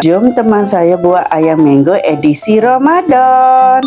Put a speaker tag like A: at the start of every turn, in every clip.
A: Jom teman saya buat ayam mango edisi Ramadan.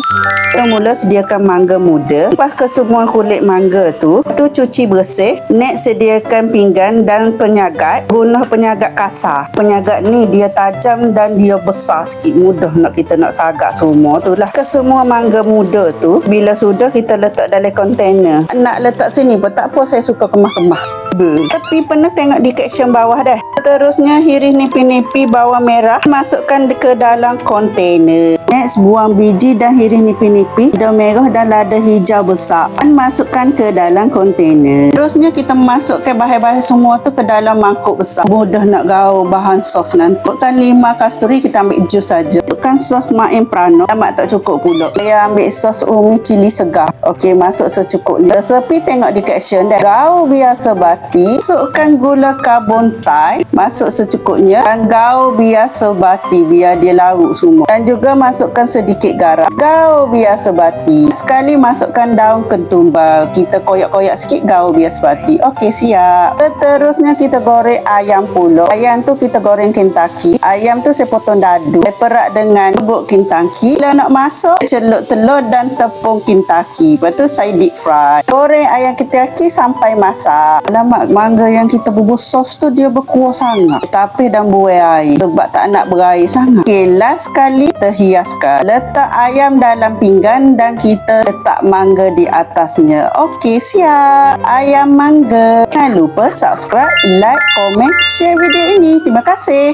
A: Mula sediakan mangga muda. Lepas ke semua kulit mangga tu cuci bersih. Next sediakan pinggan dan penyagat. Guna penyagat kasar. Penyagat ni dia tajam dan dia besar sikit. Mudah kita nak sagak semua tu lah. Ke semua mangga muda tu bila sudah kita letak dalam kontainer. Nak letak sini pun tak apa, saya suka kemah-kemah. Tapi pernah tengok di caption bawah dah. Terusnya hiris nipi-nipi bawang merah, masukkan ke dalam kontainer. Next buang biji dan hiris nipi-nipi daun merah dan lada hijau besar, dan masukkan ke dalam kontainer. Terusnya kita masukkan bahan-bahan semua tu ke dalam mangkuk besar. Mudah nak gaul bahan sos nanti. Masukkan 5 kasturi, kita ambil jus saja. Masukkan sos main prano, amat tak cukup pula. Saya ambil sos umi cili segar. Okey, masuk secukupnya. Resepi tengok di caption dah. Gaul biasa bati, masukkan gula karbon Thai, masuk secukupnya, dan gaul biasa bati biar dia larut semua. Dan juga masukkan sedikit garam. Gaul biasa bati. Sekali masukkan daun ketumbar. Kita koyak-koyak sikit, gaul biasa bati. Okey, siap. Seterusnya kita goreng ayam pula. Ayam tu kita goreng Kentucky. Ayam tu saya potong dadu. Saya perak dengan bubuk Kentucky. Bila nak masak, celup telur dan tepung Kentucky. Lepas tu saya deep fry. Goreng ayam Kentucky sampai masak. Alamak, mangga yang kita bubur sos tu dia berkuah sangat. Tapi dan buai air. Sebab tak nak berair sangat. Okay, last sekali kita hiaskan. Letak ayam dalam pinggan dan kita letak mangga di atasnya. Okey, siap. Ayam mangga. Jangan lupa subscribe, like, komen, share video ini. Terima kasih.